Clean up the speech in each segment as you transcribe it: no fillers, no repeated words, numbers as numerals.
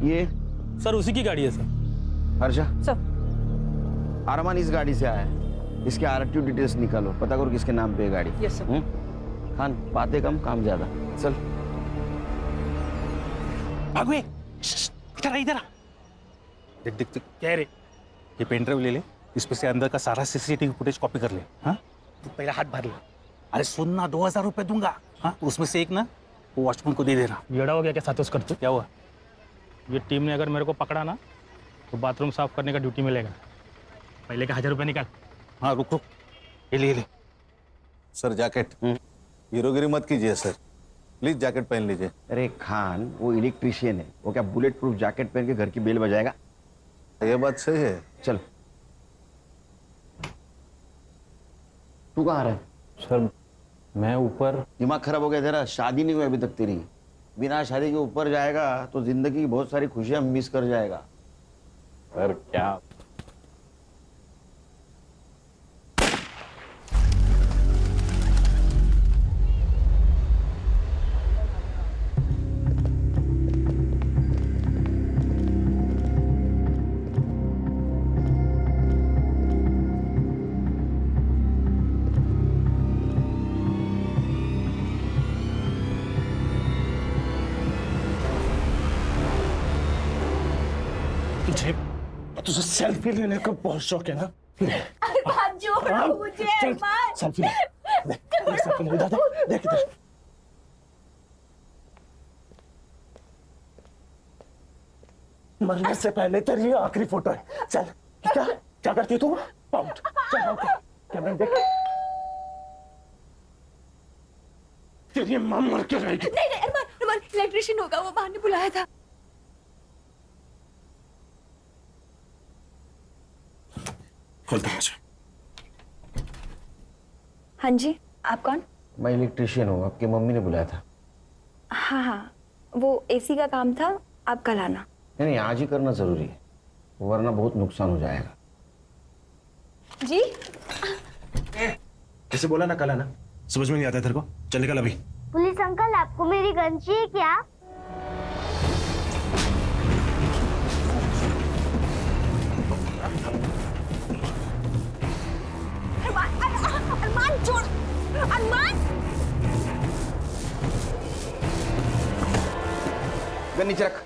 ये सर उसी की गाड़ी है सर। हर्षा, सर। अरमान इस गाड़ी से आया है, इसके आरटीओ डिटेल्स निकालो, पता करो किसके नाम पे है गाड़ी। Yes sir. खान, बातें कम काम ज्यादा, चल। भागवे, इधर आ, इधर आ। देख देख देख, क्या है रे? ये पेन ड्राइव ले ले, इसमें से अंदर का सारा सीसीटीवी फुटेज कॉपी कर ले। हाँ, तू पहला हाथ भर ले। अरे सुन ना, 2000 रुपए दूंगा। हाँ, उसमें से एक ना वो वॉचमैन को दे देना। येड़ा हो गया क्या साथोस कर तू? क्या हुआ? ये टीम ने अगर मेरे को पकड़ा ना तो बाथरूम साफ करने का ड्यूटी मिलेगा। पहले का 1000 रुपये निकाल। हाँ रुक रुक, ये ले ले। सर जैकेट, हीरोगिरी मत कीजिए सर, प्लीज जैकेट पहन लीजिए। अरे खान, वो इलेक्ट्रिशियन है, वो क्या बुलेट प्रूफ जैकेट पहन के घर की बेल बजाएगा? ये बात सही है। चल। तू कहाँ रहा है? सर मैं ऊपर। दिमाग खराब हो गया तेरा? शादी नहीं हुई अभी तक तेरी। बिना शादी के ऊपर जाएगा तो जिंदगी की बहुत सारी खुशियां मिस कर जाएगा। सर क्या? तुझे सेल्फी लेने का बहुत शौक है ना? हाथ जोड़ो मुझे अरमान। सेल्फी ले, सेल्फी ले, देख इधर। मरने से पहले तेरी आखिरी फोटो है। चल, क्या क्या करती है तू? पाउट, चल आउट, कैमरा देख। तेरी मां मर के रहेगी। नहीं नहीं अरमान, अरमान इलेक्ट्रिशियन होगा, वो बाहर ने बुलाया था। खोल दरवाजा। हाँ जी, आप कौन? मैं इलेक्ट्रिशियन हूँ, आपकी मम्मी ने बुलाया था। हाँ हाँ, वो एसी का काम था, आप कल आना। नहीं नहीं, आज ही करना जरूरी है, वरना बहुत नुकसान हो जाएगा। जी कैसे बोला ना कल आना? समझ में नहीं आता तेरे को? चल निकल अभी। पुलिस अंकल, आपको मेरी गन चाहिए क्या? अरमान छोड़, अरमान। गन नीचे रख।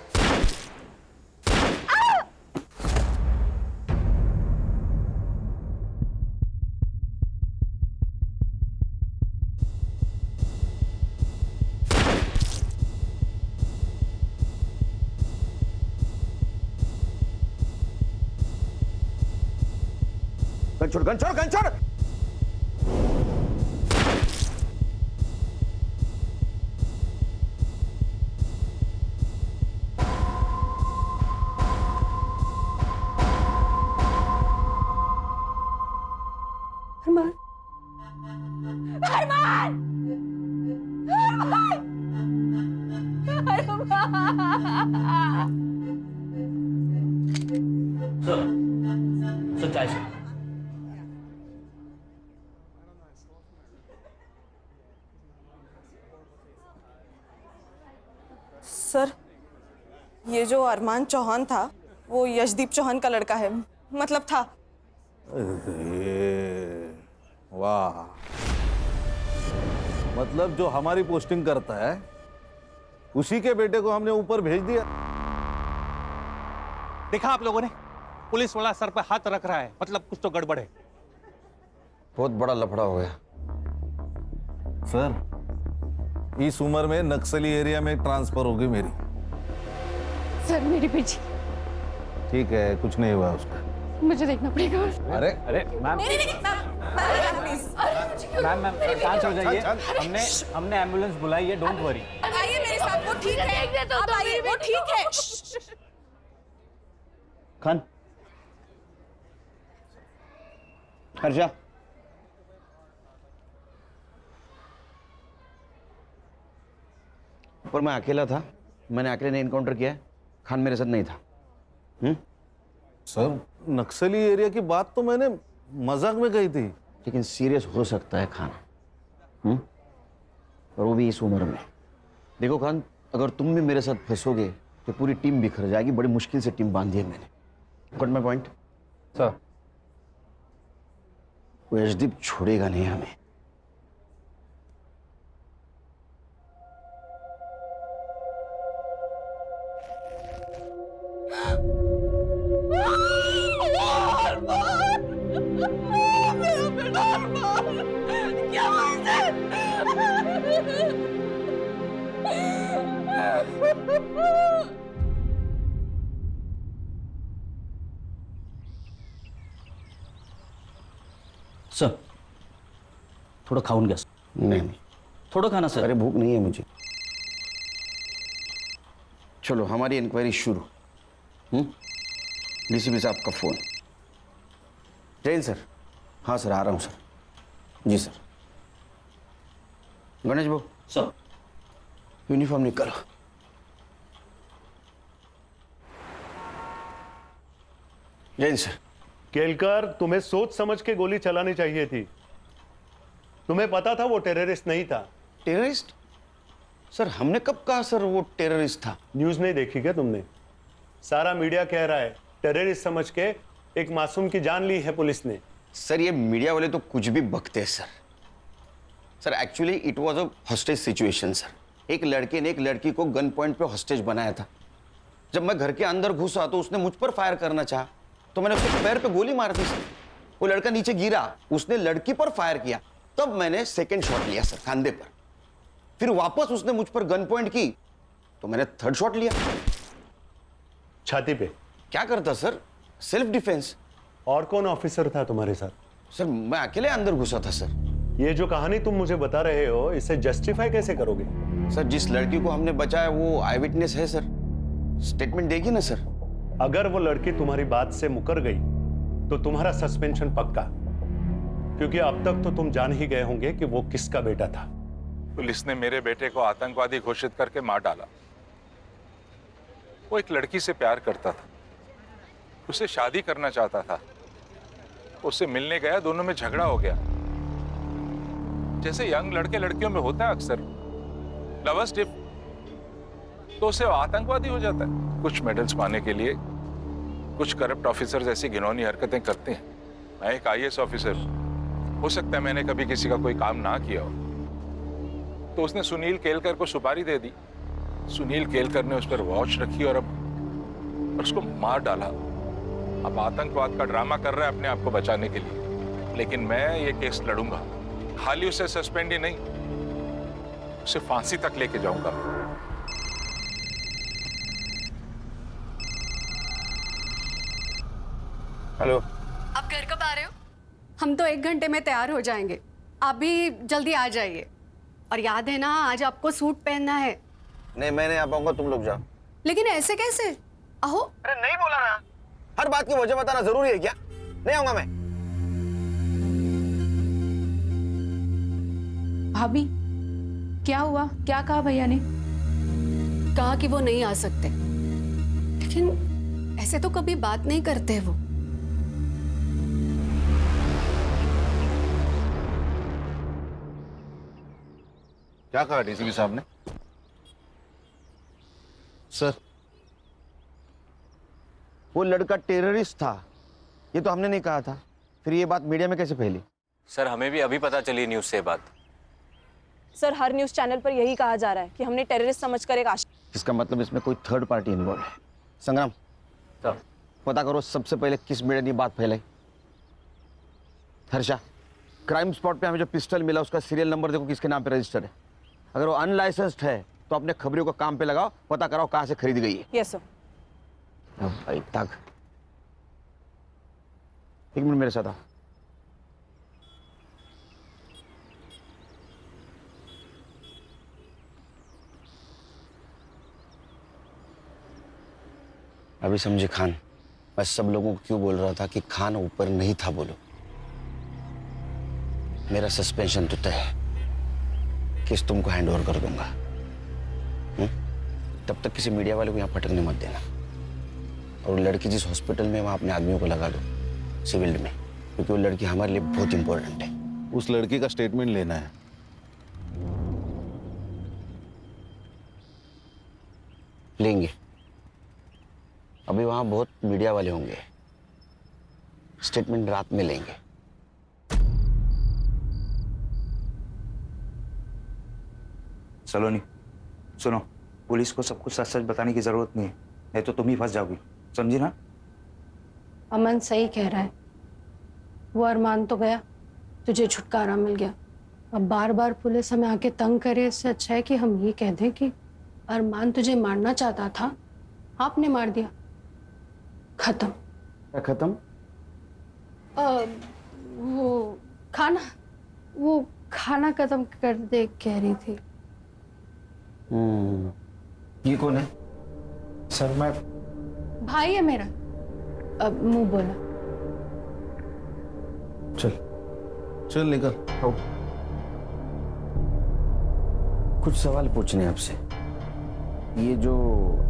गन छोड़, गन छोड़, गन छोड़। अरमान, अरमान, अरमान। सच्चाई से सर, ये जो अरमान चौहान था वो यशदीप चौहान का लड़का है, मतलब था। वाह, मतलब जो हमारी पोस्टिंग करता है उसी के बेटे को हमने ऊपर भेज दिया। देखा आप लोगों ने? पुलिस वाला सर पे हाथ रख रहा है, मतलब कुछ तो गड़बड़ है। बहुत बड़ा लफड़ा हो गया। सर, इस उम्र में नक्सली एरिया में ट्रांसफर होगी मेरी। सर मेरी बेटी, ठीक है, कुछ नहीं हुआ उसका। मुझे देखना पड़ेगा। अरे अरे मैम, मैम मैम शांत हो जाइए। हमने एम्बुलेंस बुलाई है, डोंट वरी। आइए मेरे साथ, वो ठीक है। आप आइए, वो ठीक है। खान, हर्षा, पर मैं अकेला था, मैंने अकेले ने इनकाउंटर किया है, खान मेरे साथ नहीं था। सर, नक्सली एरिया की बात तो मैंने मजाक में कही थी। लेकिन सीरियस हो सकता है खान, और वो भी इस उम्र में। देखो खान, अगर तुम भी मेरे साथ फंसोगे तो पूरी टीम बिखर जाएगी। बड़ी मुश्किल से टीम बांधी है मैंने। Got my point? सर वो यशदीप छोड़ेगा नहीं हमें। सर थोडं खाऊन घ्या सर. नहीं नहीं, थोडं खा ना सर. अरे भूख नहीं है मुझे। चलो हमारी इंक्वायरी शुरू। डीसीपी साहब का फोन। जैन सर। हाँ सर, आ रहा हूँ सर। जी सर। गणेश भाऊ, सर यूनिफॉर्म निकालो। जैन सर। केलकर, तुम्हें सोच समझ के गोली चलानी चाहिए थी। तुम्हें पता था वो टेररिस्ट नहीं था। टेररिस्ट? सर हमने कब कहा सर वो टेररिस्ट था? न्यूज नहीं देखी क्या तुमने? सारा मीडिया कह रहा है टेररिस्ट समझ के एक मासूम की जान ली है पुलिस ने। सर ये मीडिया वाले तो कुछ भी बकते हैं sir. Sir actually it was a hostage situation sir. एक लड़के ने एक लड़की को गन पॉइंट पे हॉस्टेज बनाया था। जब मैं घर के अंदर घुसा तो उसने मुझ पर फायर करना चाहा, तो मैंने उसके पैर पे गोली मार दी सर। वो लड़का नीचे गिरा, उसने लड़की पर फायर किया, तब मैंने सेकंड शॉट लिया सर खांधे पर। फिर वापस उसने मुझ पर गन पॉइंट की तो मैंने थर्ड शॉट लिया छाती पे। क्या करता सर? Self defence. और कौन ऑफिसर था तुम्हारे साथ? सर मैं अकेले अंदर घुसा था सर। ये जो कहानी तुम मुझे बता रहे हो, इसे जस्टिफाई कैसे करोगे? सर जिस लड़की को हमने बचाया वो आई विटनेस है सर, स्टेटमेंट देगी ना सर। अगर वो लड़की तुम्हारी बात से मुकर गई तो तुम्हारा सस्पेंशन पक्का, क्योंकि अब तक तो तुम जान ही गए होंगे कि वो किसका बेटा था। पुलिस ने मेरे बेटे को आतंकवादी घोषित करके मार डाला। वो एक लड़की से प्यार करता था, उसे शादी करना चाहता था। उससे मिलने गया, दोनों में झगड़ा हो गया। जैसे यंग लड़के लड़कियों में होता है अक्सर, लवर्स डिप, तो उसे आतंकवादी हो जाता है। कुछ मेडल्स पाने के लिए कुछ करप्ट ऑफिसर्स ऐसी घिनौनी हरकतें करते हैं। मैं एक आईएएस ऑफिसर, हो सकता है मैंने कभी किसी का कोई काम ना किया हो, तो उसने सुनील केलकर को सुपारी दे दी। सुनील केलकर ने उस पर वॉच रखी और अब उसको मार डाला। अब आतंकवाद का ड्रामा कर रहा है अपने आप को बचाने के लिए। लेकिन मैं ये केस लड़ूंगा। खाली उसे सस्पेंड ही नहीं, उसे फांसी तक लेके जाऊंगा। हेलो। आप घर कब आ रहे हो? हम तो 1 घंटे में तैयार हो जाएंगे। आप भी जल्दी आ जाइए। और याद है ना, आज आपको सूट पहनना है। नहीं मैं नहीं आ पाऊंगा, तुम लोग जाओ। लेकिन ऐसे कैसे? अहो, अरे नहीं बोला ना, हर बात की वजह बताना जरूरी है क्या? नहीं आऊंगा मैं। भाभी क्या हुआ? क्या कहा भैया ने? कहा कि वो नहीं आ सकते, लेकिन ऐसे तो कभी बात नहीं करते वो। क्या कहा डीसीपी साहब ने? सर वो लड़का टेररिस्ट था, ये तो हमने नहीं कहा था। फिर ये बात मीडिया में कैसे फैली? सर हमें भी अभी पता चली न्यूज़ से बात। सर हर न्यूज चैनल पर यही कहा जा रहा है कि हमने टेररिस्ट समझकर एक इसका मतलब इसमें कोई थर्ड पार्टी इन्वॉल्व है। संग्राम सर पता करो सबसे पहले किस मीडिया ने बात फैलाई। हर्षा, क्राइम स्पॉट पे हमें जो पिस्टल मिला उसका सीरियल नंबर देखो किसके नाम पे रजिस्टर्ड है। अगर वो अनलाइसेंस्ड है तो अपने खबरियों को काम पे लगाओ, पता कराओ कहाँ से खरीदी गई है। Yes sir. अब भाई तक 1 मिनट मेरे साथ आओ। अभी समझे खान, मैं सब लोगों को क्यों बोल रहा था कि खान ऊपर नहीं था। बोलो मेरा सस्पेंशन तो तय है, केस तुमको हैंड ओवर कर दूंगा। तब तक किसी मीडिया वाले को यहाँ फटकने मत देना। और लड़की जिस हॉस्पिटल में, वहाँ अपने आदमियों को लगा दो सिविल में, क्योंकि वो लड़की हमारे लिए बहुत इंपॉर्टेंट है। उस लड़की का स्टेटमेंट लेना है। लेंगे, अभी वहाँ बहुत मीडिया वाले होंगे, स्टेटमेंट रात में लेंगे। सलोनी सुनो, पुलिस को सब कुछ सच सच बताने की जरूरत नहीं है, नहीं तो तुम ही फंस जाओगी, समझी ना? अमन सही कह रहा है, वो अरमान तो गया, तुझे छुटकारा मिल गया। अब बार बार पुलिस हमें आके तंग करे, इससे अच्छा है कि हम ये कह दें कि अरमान तुझे मारना चाहता था, आपने मार दिया, खत्म। क्या खत्म? वो खाना खत्म कर दे कह रही थी। ये कौन है? सर मैं भाई है मेरा। अब मुंह बोला। चल निकल। आओ। कुछ सवाल पूछने हैं आपसे। ये जो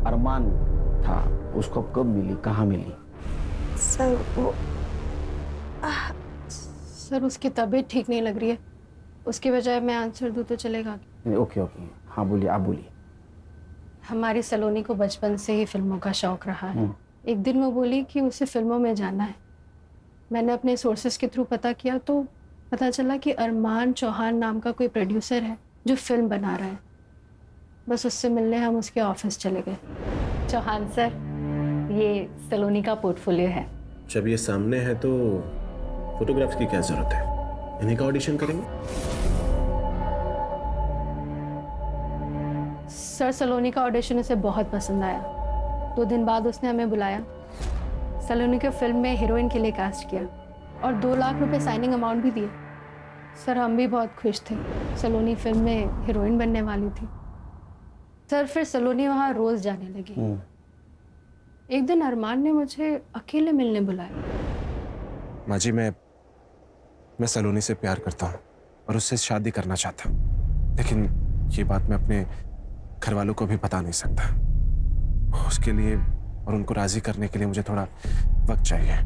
अरमान था उसको कब मिली, कहाँ मिली? सर वो सर उसकी तबीयत ठीक नहीं लग रही है, उसकी बजाय मैं आंसर दूँ तो चलेगा? ओके ओके, हाँ बोलिए, आप बोलिए। हमारी सलोनी को बचपन से ही फिल्मों का शौक रहा है। एक दिन वो बोली कि उसे फिल्मों में जाना है। मैंने अपने सोर्सेस के थ्रू पता किया तो पता चला कि अरमान चौहान नाम का कोई प्रोड्यूसर है जो फिल्म बना रहा है। बस उससे मिलने हम उसके ऑफिस चले गए। चौहान सर, ये सलोनी का पोर्टफोलियो है। जब ये सामने है तो फोटोग्राफ्स की क्या जरूरत है, इन्हीं का ऑडिशन करेंगे। सर सलोनी का ऑडिशन उसे बहुत पसंद आया। 2 दिन बाद उसने हमें बुलाया, सलोनी को फिल्म में हीरोइन के लिए कास्ट किया और 2 लाख रुपए साइनिंग अमाउंट भी दिए। सर हम भी बहुत खुश थे, सलोनी फिल्म में हीरोइन बनने वाली थी। सर फिर सलोनी वहाँ रोज जाने लगी। एक दिन अरमान ने मुझे अकेले मिलने बुलाया। माँ जी, मैं सलोनी से प्यार करता हूँ और उससे शादी करना चाहता हूँ, लेकिन ये बात मैं अपने घर वालों को भी बता नहीं सकता। उसके लिए और उनको राजी करने के लिए मुझे थोड़ा वक्त चाहिए।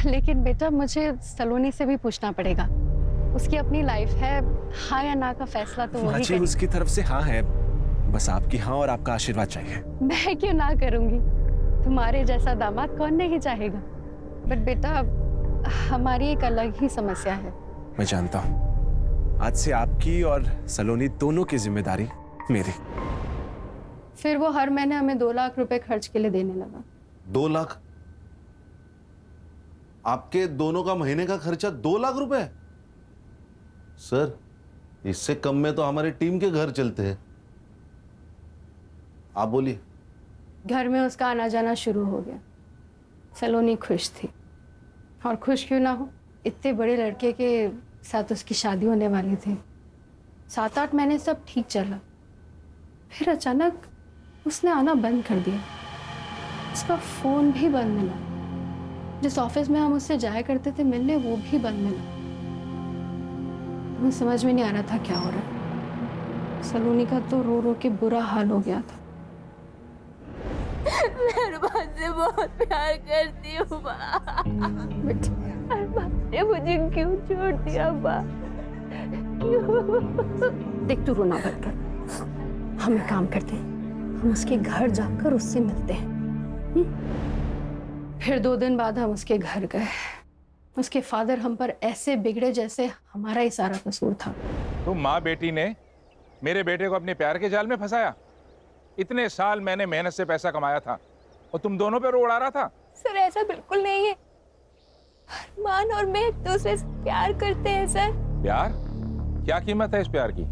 लेकिन बेटा मुझे सलोनी से भी पूछना पड़ेगा, उसकी अपनी लाइफ है, हाँ या ना का फैसला तो वही करेगी। उसकी तरफ से हाँ है, बस आपकी हाँ और आपका आशीर्वाद चाहिए। मैं क्यों ना करूंगी, तुम्हारे जैसा दामाद कौन नहीं चाहेगा। बट बेटा हमारी एक अलग ही समस्या है। मैं जानता हूँ, आज से आपकी और सलोनी दोनों की जिम्मेदारी मेरी। फिर वो हर महीने हमें 2 लाख रुपए खर्च के लिए देने लगा। 2 लाख? आपके दोनों का महीने का खर्चा 2 लाख रुपए? सर इससे कम में तो हमारी टीम के घर चलते हैं। आप बोलिए। घर में उसका आना जाना शुरू हो गया। सलोनी खुश थी, और खुश क्यों ना हो, इतने बड़े लड़के के साथ उसकी शादी होने वाली थी। 7-8 महीने सब ठीक चला, फिर अचानक उसने आना बंद कर दिया। उसका फोन भी बंद मिला, जिस ऑफिस में हम उससे जाया करते थे मिलने वो भी बंद मिला। हमें समझ में नहीं आ रहा था क्या हो रहा। सलोनी का तो रो रो के बुरा हाल हो गया था। मैं अरमान से बहुत प्यार करती हूँ माँ। अरमान ने मुझे क्यों छोड़ दिया माँ? देख तू रोना बंद कर, हम एक काम करते हैं, हम उसके घर जाकर उससे मिलते हैं। फिर 2 दिन बाद हम उसके घर गए। उसके फादर हम पर ऐसे बिगड़े जैसे हमारा ही सारा कसूर था। तुम माँ बेटी ने मेरे बेटे को अपने प्यार के जाल में फंसाया। इतने साल मैंने मेहनत से पैसा कमाया था और तुम दोनों पे रो उड़ा रहा था। सर ऐसा बिल्कुल नहीं है, अरमान और मैं एक दूसरे से प्यार करते हैं सर। प्यार? क्या कीमत है इस प्यार की?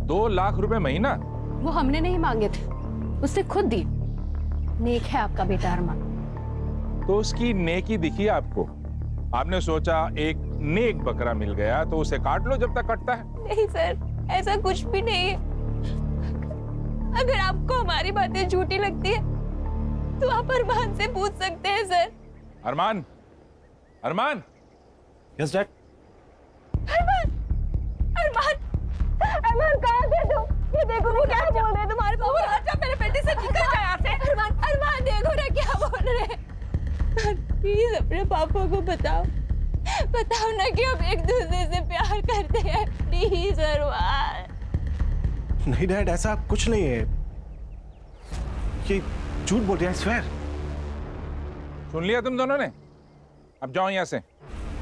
2 लाख रुपए महीना? वो हमने नहीं मांगे थे, उसने खुद दी। नेक है आपका बेटा अरमान। तो उसकी नेकी दिखी आपको? आपने सोचा एक नेक बकरा मिल गया तो उसे काट लो जब तक कटता है? नहीं सर, ऐसा कुछ भी नहीं है। अगर आपको हमारी बातें झूठी लगती है तो आप अरमान से पूछ सकते हैं sir. Arman, Arman. Yes dad. Arman, Arman, Arman कहाँ थे तुम? ये देखो वो क्या बोल रहे हैं तुम्हारे पापा। अच्छा मेरे बेटे से निकल जाए यहाँ से। अरमान, अरमान देखो ना क्या बोल रहे हैं। प्लीज अपने पापा को बताओ, बताओ ना कि हम एक दूसरे से प्यार करते हैं। प्लीज अरमान। नहीं डैड, ऐसा कुछ नहीं है, ये झूठ बोल रहे हैं। स्वेयर सुन लिया तुम दोनों ने? अब जाओ यहाँ से।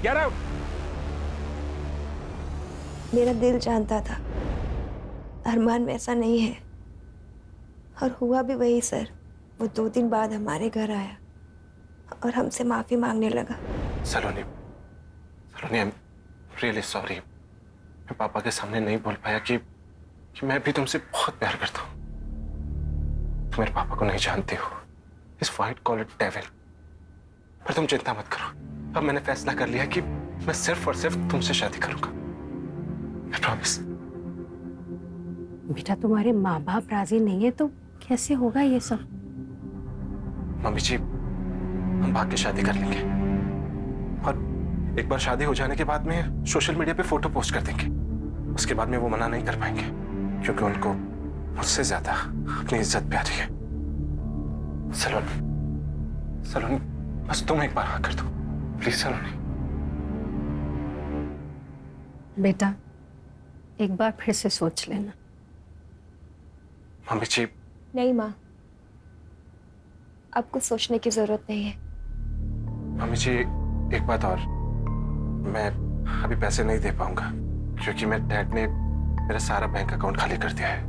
Get out. मेरा दिल जानता था अरमान वैसा नहीं है, और हुआ भी वही सर। वो 2 दिन बाद हमारे घर आया और हमसे माफी मांगने लगा। सलोनी, सलोनी, आई एम रियली सॉरी। मैं पापा के सामने नहीं बोल पाया कि मैं भी तुमसे बहुत प्यार करता हूँ। तुम मेरे पापा को नहीं जानती हो, इस व्हाइट कॉलर डेविल। पर तुम चिंता मत करो, अब मैंने फैसला कर लिया कि मैं सिर्फ और सिर्फ तुमसे शादी करूंगा। I promise. बेटा तुम्हारे माँ बाप राजी नहीं है तो कैसे होगा ये सब? मम्मी जी, हम भाग के शादी कर लेंगे और एक बार शादी हो जाने के बाद में सोशल मीडिया पे फोटो पोस्ट कर देंगे। उसके बाद में वो मना नहीं कर पाएंगे, क्योंकि उनको मुझसे ज्यादा अपनी इज्जत प्यारी है। सलोनी, सलोनी, बस तुम एक बार हाँ कर दो प्लीज। सलोनी बेटा एक बार फिर से सोच लेना। मम्मी जी। नहीं माँ, अब कुछ सोचने की जरूरत नहीं है। मम्मी जी एक बात और, मैं अभी पैसे नहीं दे पाऊंगा क्योंकि मेरे डैड ने मेरा सारा बैंक अकाउंट खाली कर दिया है।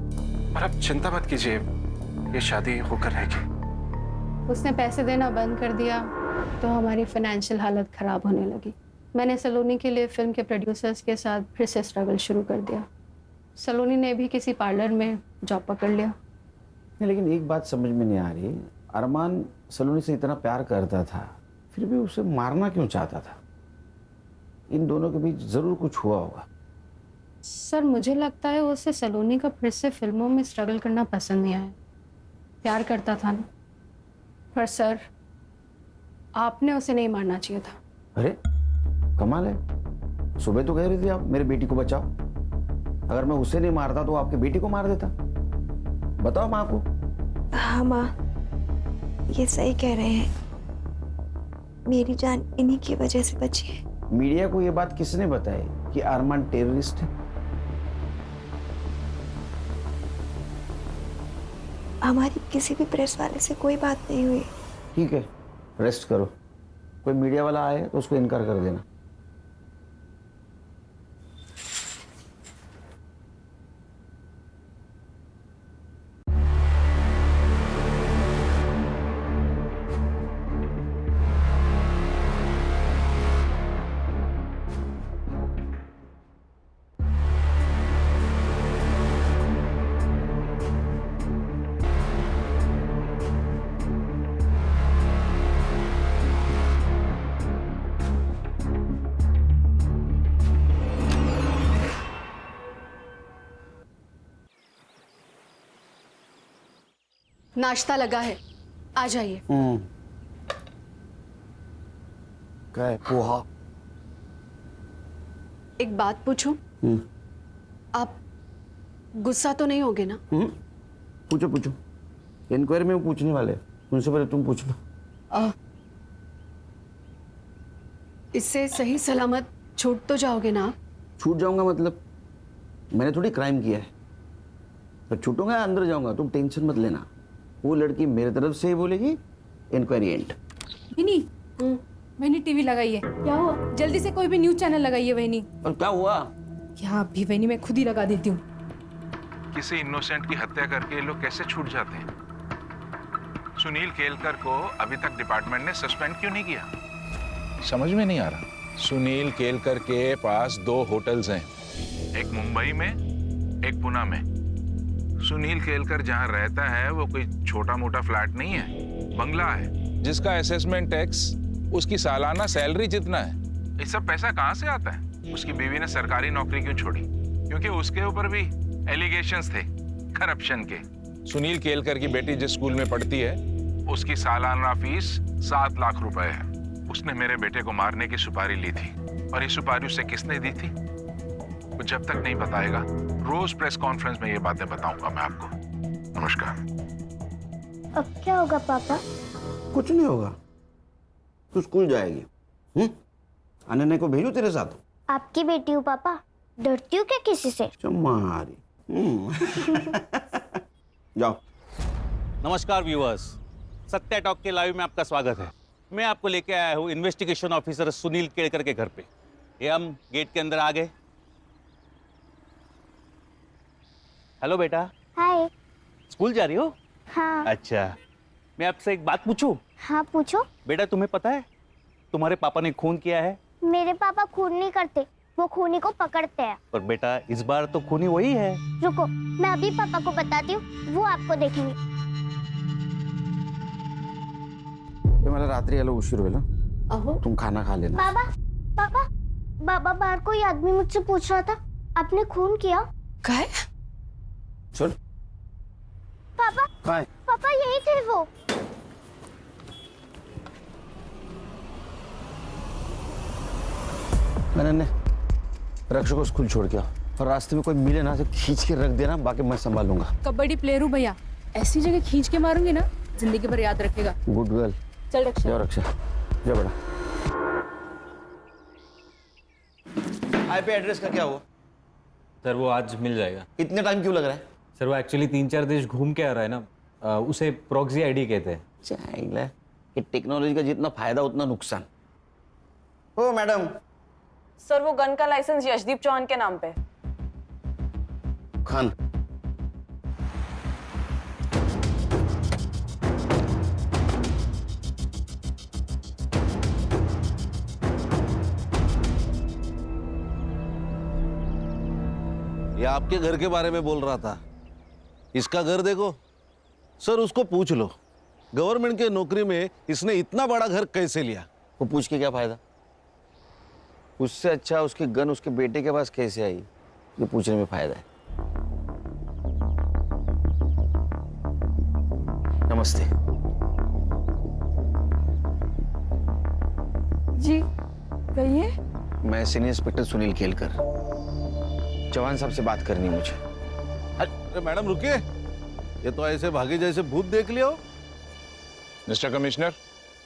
और आप चिंता मत कीजिए, ये शादी होकर रहेगी। उसने पैसे देना बंद कर दिया तो हमारी फाइनेंशियल हालत खराब होने लगी। मैंने सलोनी के लिए फिल्म के प्रोड्यूसर्स के साथ फिर से स्ट्रगल शुरू कर दिया। सलोनी ने भी किसी पार्लर में जॉब पकड़ लिया। नहीं, लेकिन एक बात समझ में नहीं आ रही, अरमान सलोनी से इतना प्यार करता था, फिर भी उसे मारना क्यों चाहता था? इन दोनों के बीच जरूर कुछ हुआ होगा। सर मुझे लगता है उसे सलोनी का फिर से फिल्मों में स्ट्रगल करना पसंद नहीं आया। प्यार करता था ना। पर सर आपने उसे नहीं मारना चाहिए था। अरे कमाल है, सुबह तो कह रही थी आप मेरे बेटी को बचाओ। अगर मैं उसे नहीं मारता तो आपके बेटी को मार देता। बताओ माँ को। हाँ माँ, ये सही कह रहे हैं। मेरी जान इन्हीं की वजह से बची है। मीडिया को ये बात किसने बताई कि अरमान टेररिस्ट है? हमारी किसी भी प्रेस वाले से कोई बात नहीं हुई। ठीक है, रेस्ट करो। कोई मीडिया वाला आए तो उसको इनकार कर देना। नाश्ता लगा है, आ जाइए। क्या है? पोहा। एक बात पूछूं? आप गुस्सा तो नहीं होगे ना? पूछो पूछो, इंक्वायरी में वो पूछने वाले, उनसे पहले तुम पूछ लो। इससे सही सलामत छूट तो जाओगे ना? छूट जाऊंगा मतलब? मैंने थोड़ी क्राइम किया है, तो छूटूंगा अंदर जाऊंगा, तुम टेंशन मत लेना। वो लड़की मेरे तरफ से ही बोलेगी, इंक्वायरी एंड। वहीनी, वहीनी टीवी लगाइए। क्या हुआ? जल्दी से कोई भी न्यूज चैनल लगाइए वहीनी। और क्या हुआ? क्या अभी वहीनी मैं खुद ही लगा देती हूँ। किसी इनोसेंट की हत्या करके ये लोग कैसे छूट जाते हैं? सुनील केलकर को अभी तक डिपार्टमेंट ने सस्पेंड क्यों नहीं किया? समझ में नहीं आ रहा। सुनील केलकर के पास 2 होटल्स हैं, एक मुंबई में, एक पुणे में। सुनील केलकर जहां रहता है वो कोई छोटा मोटा फ्लैट नहीं है, बंगला है जिसका असेसमेंट टैक्स उसकी सालाना सैलरी जितना है। ये सब पैसा कहां से आता है? उसकी बीवी ने सरकारी नौकरी क्यों छोड़ी? क्योंकि उसके ऊपर भी एलिगेशंस थे करप्शन के। सुनील केलकर की बेटी जिस स्कूल में पढ़ती है उसकी सालाना फीस 7 लाख रुपए है। उसने मेरे बेटे को मारने की सुपारी ली थी, और ये सुपारी उसे किसने दी थी वो जब तक नहीं बताएगा, रोज प्रेस कॉन्फ्रेंस में ये बातें बताऊंगा मैं आपको। नमस्कार। अब क्या होगा पापा? कुछ नहीं होगा, तू स्कूल जाएगी। अनन्या को भेजू तेरे साथ? आपकी बेटी हूँ पापा, डरती हूँ क्या किसी से? चमारी। जाओ। नमस्कार व्यूअर्स, सत्या टॉक के लाइव में आपका स्वागत है। मैं आपको लेके आया हूँ इन्वेस्टिगेशन ऑफिसर सुनील केड़कर के घर पे। ये हम गेट के अंदर आ गए। हेलो बेटा। हाय। स्कूल जा रही हो? हाँ। अच्छा, मैं आपसे एक बात पूछूं? हाँ पूछो। बेटा तुम्हें पता है तुम्हारे पापा ने खून किया है? मेरे पापा खून नहीं करते, वो खूनी को पकड़ते हैं। पर बेटा इस बार तो खूनी वही है। रुको, मैं अभी पापा को बताती हूँ, वो आपको देखेंगे। मला रात्री आलो उशीर होईल हं? अहो तुम खाना खा लेना। बाबा, पापा, बाबा बाहर कोई आदमी मुझसे पूछ रहा था, आपने खून किया? काय? सुन पापा, काय? पापा यही थे वो। मैंने रक्षक को स्कूल छोड़ के आओ और रास्ते में कोई मिले ना तो खींच के रख देना, बाकी मैं संभालूंगा। कबड्डी प्लेयर हूँ भैया, ऐसी जगह खींच के मारूंगी ना जिंदगी भर याद रखेगा। Good girl. चल रक्षा। जाओ रक्षा, जाओ बेटा। आईपी एड्रेस का क्या हुआ? सर वो आज मिल जाएगा। इतने टाइम क्यों लग रहा है? सर वो एक्चुअली 3-4 देश घूम के आ रहा है ना, उसे प्रॉक्सी आईडी कहते हैं। चाहिए कि टेक्नोलॉजी का जितना फायदा उतना नुकसान। ओ मैडम। सर वो गन का लाइसेंस यशदीप चौहान के नाम पे। खान। ये आपके घर के बारे में बोल रहा था। इसका घर देखो सर, उसको पूछ लो गवर्नमेंट के नौकरी में इसने इतना बड़ा घर कैसे लिया। वो पूछ के क्या फायदा? उससे अच्छा उसकी गन उसके बेटे के पास कैसे आई, ये पूछने में फायदा है। नमस्ते जी कहिए। मैं सीनियर इंस्पेक्टर सुनील केलकर, चौहान साहब से बात करनी है मुझे। अरे मैडम रुकिए, ये तो ऐसे भागे जैसे भूत देख लिया हो। Mister commissioner,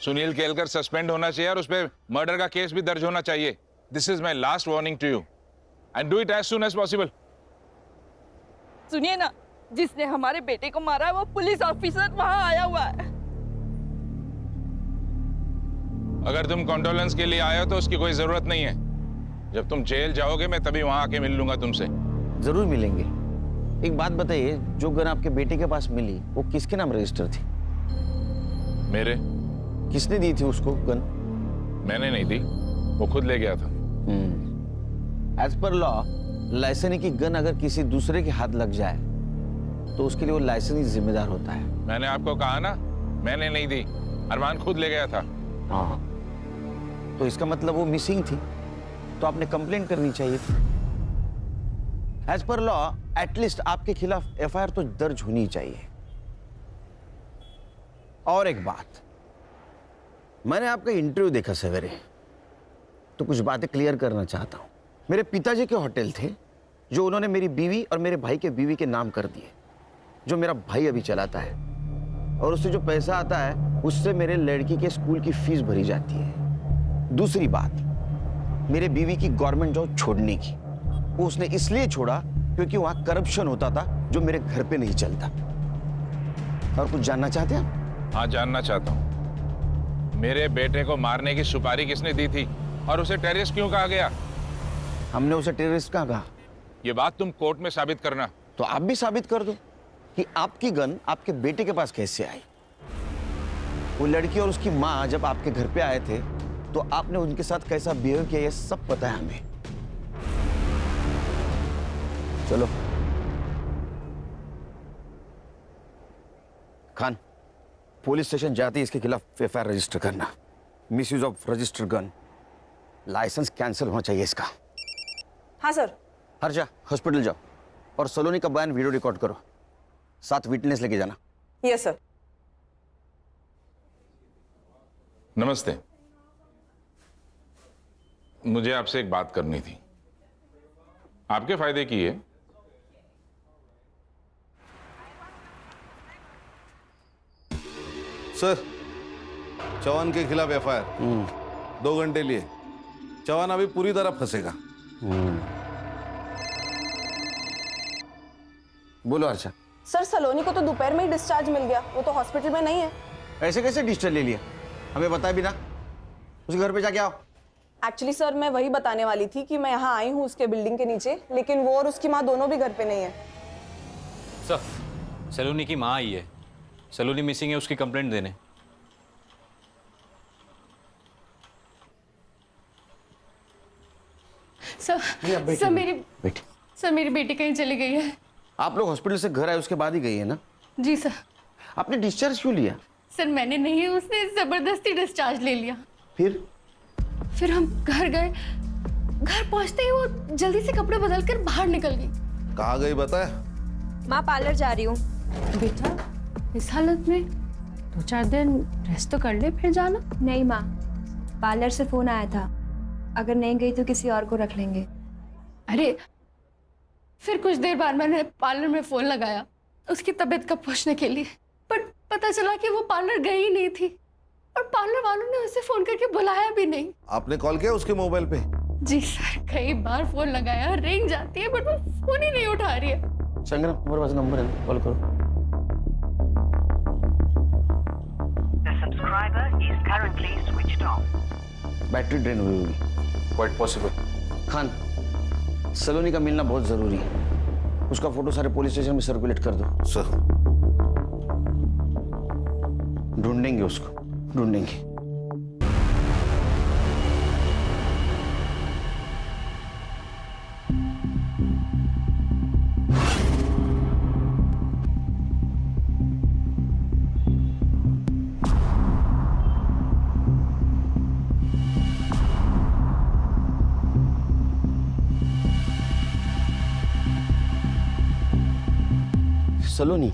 Sunil Kelkar suspend होना चाहिए और उस पर मर्डर का केस भी दर्ज होना चाहिए। This is my last warning to you and do it as soon as possible. सुनिए ना, जिसने हमारे बेटे को मारा है वो पुलिस ऑफिसर वहां आया हुआ है। अगर तुम कॉन्डोलेंस के लिए आए हो तो उसकी कोई जरूरत नहीं है। जब तुम जेल जाओगे मैं तभी वहां आके मिल लूंगा तुमसे। जरूर मिलेंगे। एक बात बताइए, जो गन आपके बेटे के पास मिली वो किसके नाम रजिस्टर थी? मेरे। किसने दी थी उसको गन? मैंने नहीं दी, वो खुद ले गया था। एज पर लॉ लाइसेंस की गन अगर किसी दूसरे के हाथ लग जाए तो उसके लिए वो लाइसेंस ही जिम्मेदार होता है। मैंने आपको कहा ना, मैंने नहीं दी, अरमान खुद ले गया था। हाँ, तो इसका मतलब वो मिसिंग थी, तो आपने कंप्लेंट करनी चाहिए थी। एज पर लॉ एटलीस्ट आपके खिलाफ एफआईआर तो दर्ज होनी चाहिए। और एक बात, मैंने आपका इंटरव्यू देखा सवेरे, तो कुछ बातें क्लियर करना चाहता हूं। मेरे पिताजी के होटल थे जो उन्होंने मेरी बीवी और मेरे भाई के बीवी के नाम कर दिए, जो मेरा भाई अभी चलाता है, और उससे जो पैसा आता है उससे मेरे लड़की के स्कूल की फीस भरी जाती है। दूसरी बात, मेरे बीवी की गवर्नमेंट जॉब छोड़ने की, वो उसने इसलिए छोड़ा क्योंकि वहां करप्शन होता था जो मेरे घर पे नहीं चलता। और कुछ जानना चाहते हैं आप? हाँ, जानना चाहता हूँ। मेरे बेटे को मारने की सुपारी किसने दी थी और उसे टेररिस्ट क्यों कहा गया? हमने उसे टेररिस्ट कहाँ कहा? ये बात तुम कोर्ट में साबित करना। तो आप भी साबित कर दो कि आपकी गन आपके बेटे के पास कैसे आई। वो लड़की और उसकी माँ जब आपके घर पे आए थे तो आपने उनके साथ कैसा बिहेव किया, ये सब पता है हमें। चलो खान, पुलिस स्टेशन जाते ही इसके खिलाफ एफआईआर रजिस्टर करना। Misuse of register gun, licence cancel होना चाहिए इसका। हाँ सर। हर्षा, हॉस्पिटल जाओ और सलोनी का बयान वीडियो रिकॉर्ड करो, साथ विटनेस लेके जाना। Yes sir. नमस्ते, मुझे आपसे एक बात करनी थी, आपके फायदे की है। सर, चौहान के खिलाफ एफआईआर 2 घंटे लिए। चौहान अभी पूरी तरह फंसेगा। बोलो हर्षा। सर सलोनी को तो दोपहर में ही डिस्चार्ज मिल गया, वो तो हॉस्पिटल में नहीं है। ऐसे कैसे डिस्चार्ज ले लिया? हमें बताए बिना उसके घर पे जाके आओ। एक्चुअली सर मैं वही बताने वाली थी कि मैं यहाँ आई हूँ उसके बिल्डिंग के नीचे, लेकिन वो और उसकी माँ दोनों भी घर पे नहीं है। सर सलोनी की माँ आई है, सलोनी मिसिंग है, उसकी कंप्लेंट देने। सर मेरी बेटी कहीं चली गई है। आप लोग हॉस्पिटल से घर आए उसके बाद ही गई है ना? जी सर। आपने डिस्चार्ज क्यों लिया? सर मैंने नहीं, उसने जबरदस्ती डिस्चार्ज ले लिया। फिर हम घर गए, घर पहुंचते ही वो जल्दी से कपड़े बदल कर बाहर निकल गई। कहाँ गई बता? माँ पार्लर जा रही हूँ। बेटा इस हालत में 2-4 दिन रेस्ट तो कर ले फिर जाना। नहीं माँ, पार्लर से फोन आया था, अगर नहीं गई तो किसी और को रख लेंगे। अरे फिर कुछ देर बाद मैंने पार्लर में फोन लगाया उसकी तबीयत का पूछने के लिए, पर पता चला कि वो पार्लर गई ही नहीं थी और पार्लर वालों ने उसे फोन करके बुलाया भी नहीं। आपने कॉल किया उसके मोबाइल पे? जी सर, कई बार फोन लगाया, रिंग जाती है बट वो फोन ही नहीं उठा रही है। संग्राम हमारे पास नंबर है, कॉल करो। बैटरी ड्रेन हुई होगी। Quite possible. खान, सलोनी का मिलना बहुत जरूरी है, उसका फोटो सारे पुलिस स्टेशन में सर्कुलेट कर दो। सर ढूंढेंगे उसको, ढूंढेंगे। सलोनी,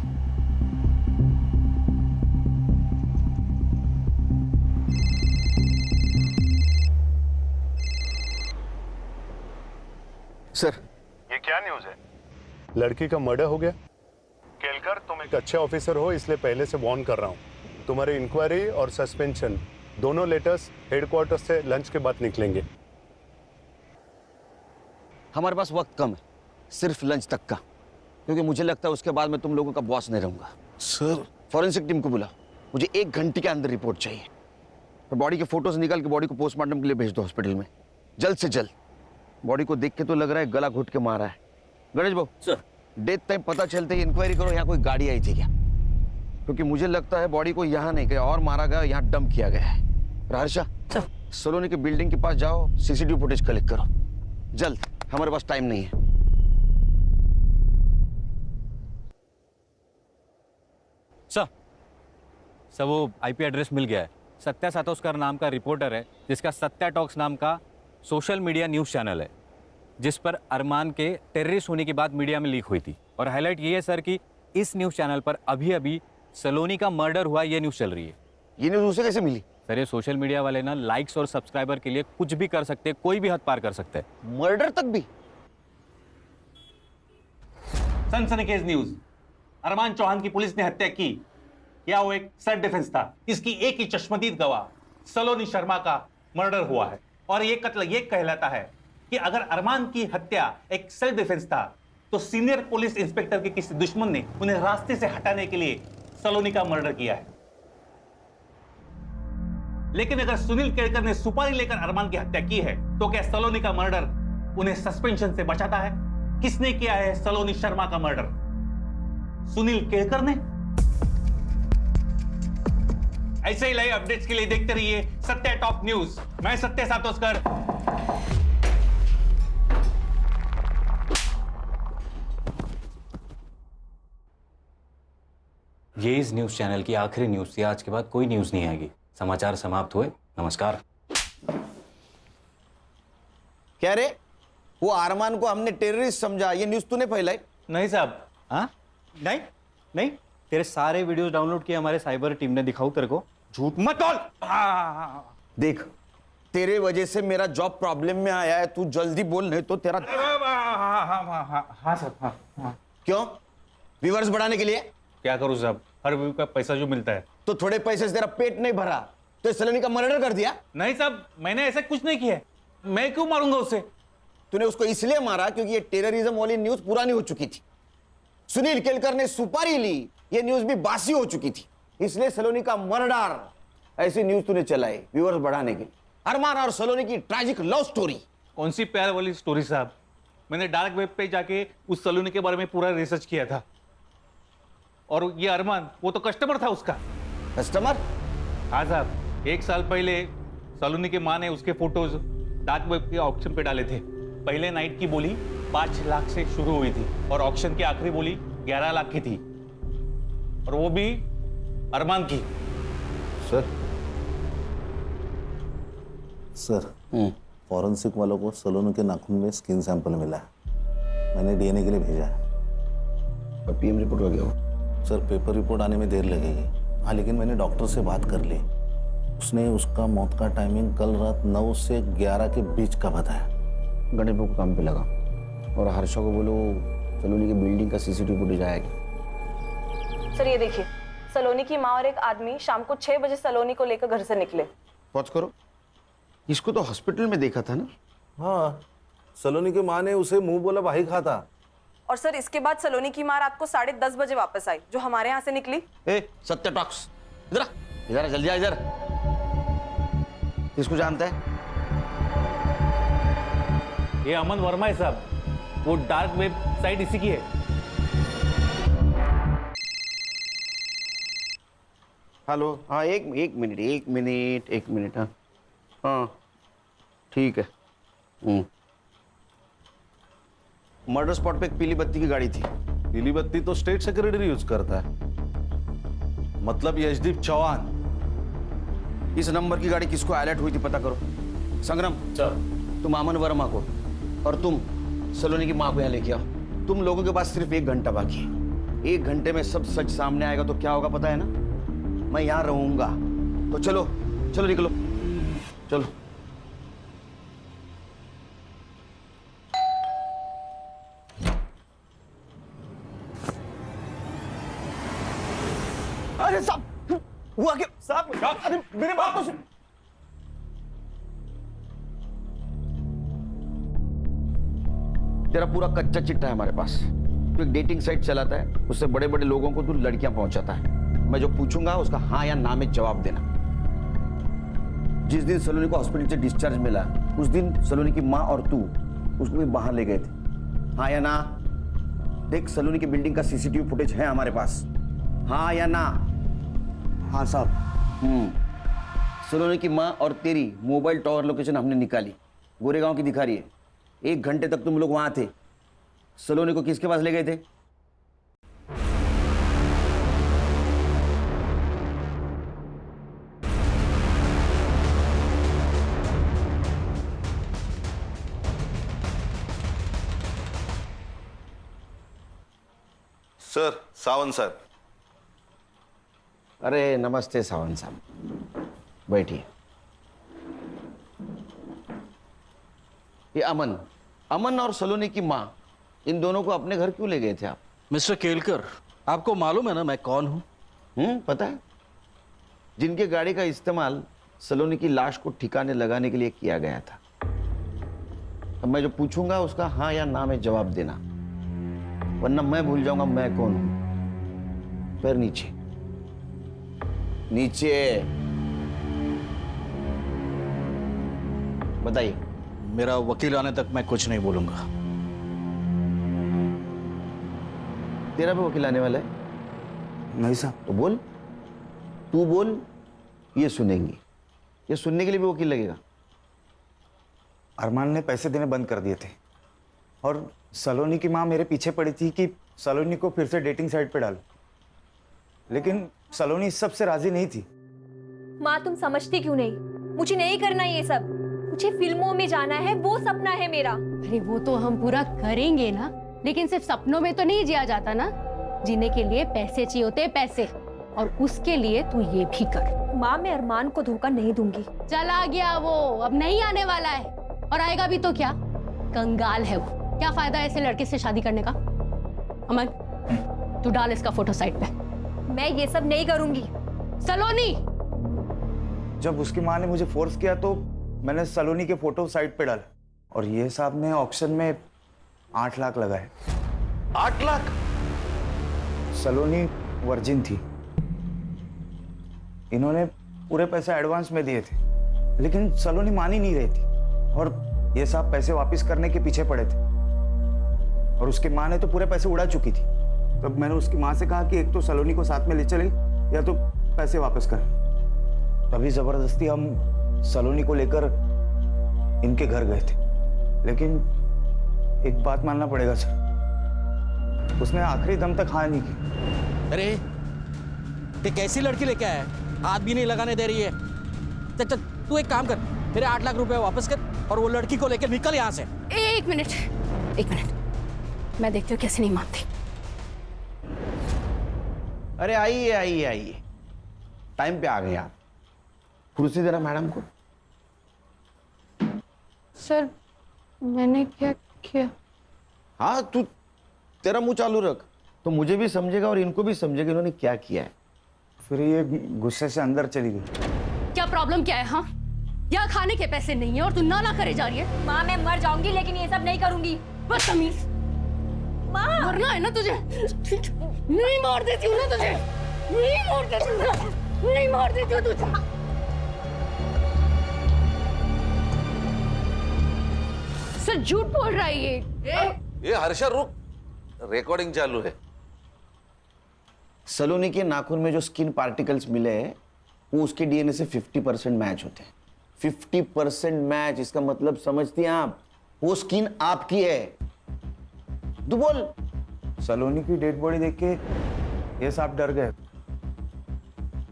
सर ये क्या न्यूज़ है? लड़की का मर्डर हो गया। केलकर, तुम एक अच्छे ऑफिसर हो इसलिए पहले से वार्न कर रहा हूँ। तुम्हारी इंक्वायरी और सस्पेंशन दोनों लेटर्स हेडक्वार्टर से लंच के बाद निकलेंगे। हमारे पास वक्त कम है, सिर्फ लंच तक का, क्योंकि मुझे लगता है उसके बाद मैं तुम लोगों का बॉस नहीं रहूंगा। सर फॉरेंसिक टीम को बुला, मुझे 1 घंटे के अंदर रिपोर्ट चाहिए। तो बॉडी के फोटोज निकाल के बॉडी को पोस्टमार्टम के लिए भेज दो हॉस्पिटल में, जल्द से जल्द। बॉडी को देख के तो लग रहा है गला घुट के मारा है। गणेश बाबू सर, डेथ टाइम पता चलते ही इंक्वायरी करो यहाँ कोई गाड़ी आई थी क्या, क्योंकि मुझे लगता है बॉडी को यहाँ नहीं गया और मारा गया, यहाँ डंप किया गया है। हर्षा, सलोनी के बिल्डिंग के पास जाओ, सीसीटीवी फुटेज कलेक्ट करो जल्द, हमारे पास टाइम नहीं है। सर वो आईपी एड्रेस मिल गया है। सत्या सातोस्कर नाम का रिपोर्टर है जिसका सत्या टॉक्स नाम का सोशल मीडिया न्यूज़ चैनल है, जिस पर अरमान के टेररिस्ट होने की बात मीडिया में लीक हुई थी। और हाईलाइट ये है सर कि इस न्यूज़ चैनल पर अभी अभी सलोनी का मर्डर हुआ, ये न्यूज़ चल रही है। ये न्यूज़ उसे कैसे मिली? सर ये सोशल मीडिया वाले ना लाइक्स और सब्सक्राइबर के लिए कुछ भी कर सकते हैं, कोई भी हद पार कर सकता है। मर्डर तक भी? सनसनीखेज न्यूज। अरमान चौहान की पुलिस ने हत्या की, या वो एक सेल्फ डिफेंस था? इसकी एक ही चश्मदीद गवाह सलोनी शर्मा का मर्डर हुआ है। और ये कत्ल ये कहलाता है कि अगर अरमान की हत्या एक सेल्फ डिफेंस था तो सीनियर पुलिस इंस्पेक्टर के किसी दुश्मन ने उन्हें रास्ते से हटाने के लिए सलोनी का मर्डर किया है। लेकिन अगर सुनील केलकर ने सुपारी लेकर अरमान की हत्या की है तो क्या सलोनी का मर्डर उन्हें सस्पेंशन से बचाता है? किसने किया है सलोनी शर्मा का मर्डर? सुनील केलकर ने? ऐसे ही लाइव अपडेट्स के लिए देखते रहिए सत्या टॉप न्यूज। मैं सत्या सातोस्कर। ये इस न्यूज चैनल की आखिरी न्यूज थी। आज के बाद कोई न्यूज नहीं आएगी। समाचार समाप्त हुए। नमस्कार। क्या रे, वो अरमान को हमने टेररिस्ट समझा, ये न्यूज़ तूने फैलाई? नहीं साहब। हाँ नहीं नहीं, तेरे सारे वीडियोस डाउनलोड किए हमारे साइबर टीम ने। दिखाऊं तेरे को? झूठ मत बोल। देख, तेरे वजह से मेरा जॉब प्रॉब्लम में आया है, तू जल्दी बोल नहीं तो तेरा। हाँ सर। हाँ। क्यों? व्यूअर्स बढ़ाने के लिए? क्या करूं साहब, हर व्यू का पैसा जो मिलता है। तो थोड़े पैसे से तेरा पेट नहीं भरा तो सलोनी का मर्डर कर दिया? नहीं साहब, मैंने ऐसा कुछ नहीं किया। मैं क्यों मारूंगा उसे? तूने उसको इसलिए मारा क्योंकि ये टेररिज्म वाली न्यूज पुरानी हो चुकी थी। सुनील केलकर ने सुपारी ली, ये न्यूज भी बासी हो चुकी थी, इसलिए सलोनी का मर्डर ऐसी न्यूज तूने चलाई व्यूअर्स बढ़ाने के लिए। अरमान और सलोनी की ट्रैजिक लव स्टोरी। कौन सी प्यार वाली स्टोरी साहब? मैंने डार्क वेब पे जाके उस सलोनी के बारे में पूरा रिसर्च किया था। और ये अरमान, वो तो कस्टमर था उसका। कस्टमर? हाँ साहब, 1 साल पहले सलोनी की माँ ने उसके फोटोज डार्क वेब के ऑक्शन पे डाले थे। पहले नाइट की बोली 5 लाख से शुरू हुई थी और ऑक्शन की आखिरी बोली 11 लाख की थी, और वो भी अरमान की। सर फॉरेंसिक वालों को सलोनी के नाखून में स्किन सैंपल मिला है। मैंने डीएनए के लिए भेजा है। पीएम रिपोर्ट हो गया हो? सर पेपर रिपोर्ट आने में देर लगेगी। हाँ, लेकिन मैंने डॉक्टर से बात कर ली। उसने उसका मौत का टाइमिंग कल रात 9 से 11 के बीच का बताया। गणेश को काम पे लगा और हर्षा को बोलो सलोनी की बिल्डिंग का सीसीटीवी फुटेज आएगी। सर ये देखिए, सलोनी की माँ और एक आदमी शाम को 6 बजे सलोनी को लेकर घर से निकले। पॉज करो, इसको तो हॉस्पिटल में देखा था ना? हाँ, सलोनी की माँ ने उसे मुंह बोला भाई खाता। और सर इसके बाद सलोनी की माँ रात को 10:30 बजे वापस आई, जो हमारे यहाँ से निकली। सत्य टॉक्स, इधर इधर जल्दी आ इधर। किसको जानता है? ये अमन वर्मा है साहब, वो डार्क वेब साइट इसी की है। हेलो, हाँ एक मिनट। हाँ ठीक है। मर्डर स्पॉट पे एक पीली बत्ती की गाड़ी थी। पीली बत्ती तो स्टेट सेक्रेटरी यूज करता है, मतलब यशदीप चौहान। इस नंबर की गाड़ी किसको अलर्ट हुई थी पता करो। संग्राम तुम अमन वर्मा को और तुम सलोनी की माँ को यहाँ लेके आओ। तुम लोगों के पास सिर्फ 1 घंटा बाकी है। 1 घंटे में सब सच सामने आएगा तो क्या होगा पता है ना? मैं यहाँ रहूंगा। तो चलो चलो निकलो, चलो। अरे साहब, हुआ क्या साहब? अरे मेरे बात तो सुन। तेरा पूरा कच्चा चिट्ठा है हमारे पास। तू एक डेटिंग साइट चलाता है, उससे बड़े बड़े लोगों को तू लड़कियां पहुंचाता है। मैं जो पूछूंगा उसका हाँ या ना में जवाब देना। जिस दिन सलोनी को हॉस्पिटल से डिस्चार्ज मिला उस दिन सलोनी की माँ और तू उसको भी बाहर ले गए थे, हाँ या ना? देख, सलोनी की बिल्डिंग का सीसीटीवी फुटेज है हमारे पास, हाँ या ना? हाँ साहब। सलोनी की माँ और तेरी मोबाइल टावर लोकेशन हमने निकाली, गोरेगांव की दिखा रही है। 1 घंटे तक तुम लोग वहां थे। सलोनी को किसके पास ले गए थे? Sir, Sawant sir. अरे नमस्ते सावंत साहब, बैठिए। ये अमन और सलोनी की माँ, इन दोनों को अपने घर क्यों ले गए थे आप? मिस्टर केलकर, आपको मालूम है ना मैं कौन हूं? पता है। जिनके गाड़ी का इस्तेमाल सलोनी की लाश को ठिकाने लगाने के लिए किया गया था। अब मैं जो पूछूंगा उसका हाँ या ना में जवाब देना, वरना मैं भूल जाऊंगा मैं कौन हूं। पैर नीचे, नीचे। बताइए। मेरा वकील आने तक मैं कुछ नहीं बोलूंगा। तेरा भी वकील आने वाला है? नहीं साहब। तो बोल, तू बोल, ये सुनेंगी। ये सुनने के लिए भी वकील लगेगा? अरमान ने पैसे देने बंद कर दिए थे और सलोनी की माँ मेरे पीछे पड़ी थी कि सलोनी को फिर से डेटिंग साइट पे डाल, लेकिन सलोनी इस सब से राजी नहीं थी। माँ तुम समझती क्यों नहीं? मुझे नहीं करना ये सब। मुझे फिल्मों में जाना है, वो सपना है मेरा। अरे वो तो हम पूरा करेंगे ना, लेकिन सिर्फ सपनों में तो नहीं जिया जाता ना। जीने के लिए पैसे चाहिए होते, पैसे। और उसके लिए तू ये भी कर। माँ मैं अरमान को धोखा नहीं दूंगी। चला गया वो, अब नहीं आने वाला है। और आएगा भी तो क्या, कंगाल है वो। क्या फायदा ऐसे लड़के से शादी करने का? अमन तू डाल इसका फोटो साइट पे। मैं ये सब नहीं करूंगी। सलोनी, जब उसकी माँ ने मुझे फोर्स किया तो मैंने सलोनी के फोटो साइट पे डाला और ये साहब ने ऑक्शन में 8 लाख लगाए। 8 लाख? सलोनी वर्जिन थी। इन्होंने पूरे पैसे एडवांस में दिए थे, लेकिन सलोनी मान ही नहीं रही थी और ये साहब पैसे वापस करने के पीछे पड़े थे और उसकी माँ ने तो पूरे पैसे उड़ा चुकी थी। तब मैंने उसकी माँ से कहा कि एक तो सलोनी को साथ में ले चले या तो पैसे वापस कर। तभी जबरदस्ती हम सलोनी को लेकर इनके घर गए थे, लेकिन एक बात मानना पड़ेगा सर, उसने आखिरी दम तक हाँ नहीं की। अरे ये कैसी लड़की लेके आया है, हाथ भी नहीं लगाने दे रही है। चल तू एक काम कर, मेरे 8 लाख रुपए वापस कर और वो लड़की को लेकर निकल यहाँ से। एक मिनट, मैं देखती हूँ कैसे नहीं मानती। अरे आइए आइए आइए, टाइम पे आ गए आप। कुर्सी देना मैडम को। सर मैंने क्या किया? हाँ तू तेरा मुंह चालू रख, तो मुझे भी समझेगा और इनको भी समझेगा इन्होंने क्या किया है। फिर ये गुस्से से अंदर चली गई। क्या प्रॉब्लम क्या है? हाँ, यहाँ खाने के पैसे नहीं है और तू नाला करे जा रही है। माँ मैं मर जाऊंगी लेकिन ये सब नहीं करूंगी। बदतमीज। माँ मरना है ना तुझे? नहीं मार देती हूँ ना तुझे, नहीं मार देती हूँ ना, नहीं मार देती हूँ तुझे। सर झूठ बोल रहा है ये हर्षा रुक, रिकॉर्डिंग चालू है। सलोनी के नाखून में जो स्किन पार्टिकल्स मिले हैं वो उसके डीएनए से 50% मैच होते हैं। 50% मैच, इसका मतलब समझती हैं आप? वो स्किन आपकी है। तू बोल। सलोनी की डेड बॉडी देख के ये साहब डर गए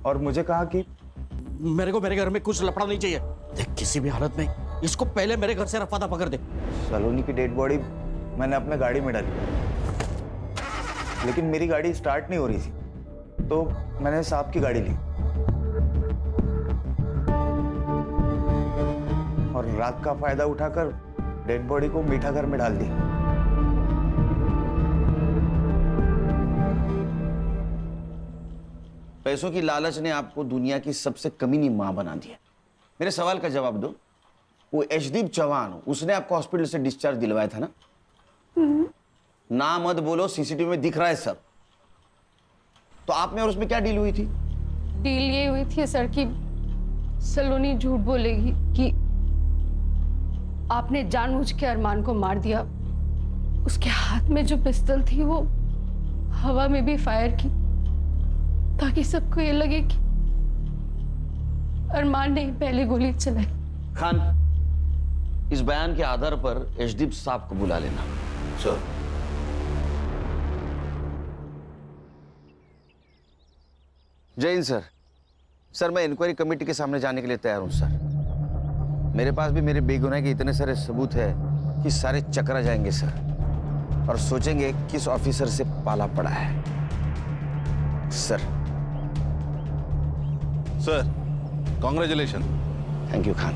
और मुझे कहा कि मेरे को मेरे घर में कुछ लफड़ा नहीं चाहिए। देख किसी भी हालत में इसको पहले मेरे घर से रफा दफा कर दे। सलोनी की डेड बॉडी मैंने अपने गाड़ी में डाली, लेकिन मेरी गाड़ी स्टार्ट नहीं हो रही थी, तो मैंने साहब की गाड़ी ली और रात का फायदा उठाकर डेड बॉडी को मीठा घर में डाल दी। पैसों की लालच ने आपको दुनिया की सबसे कमीनी मां बना दिया। मेरे सवाल का जवाब दो। वो यशदीप चौहान, उसने आपको हॉस्पिटल से डिस्चार्ज दिलवाया था ना? ना मत बोलो, सीसीटीवी में दिख रहा है सब। तो आप में और उसमें क्या डील हुई थी? डील ये हुई थी सर कि सलोनी झूठ बोलेगी कि आपने जानबूझ के अरमान को मार दिया। उसके हाथ में जो पिस्तौल थी वो हवा में भी फायर की, ताकि सबको ये लगे कि अरमान ने पहली गोली चलाई। खान, इस बयान के आधार पर यशदीप साहब को बुला लेना। सर। जय हिंद सर। सर मैं इंक्वायरी कमेटी के सामने जाने के लिए तैयार हूं सर। मेरे पास भी मेरे बेगुनाही के इतने सारे सबूत है कि सारे चकरा जाएंगे सर, और सोचेंगे किस ऑफिसर से पाला पड़ा है। Sir sir congratulation. Thank you Khan.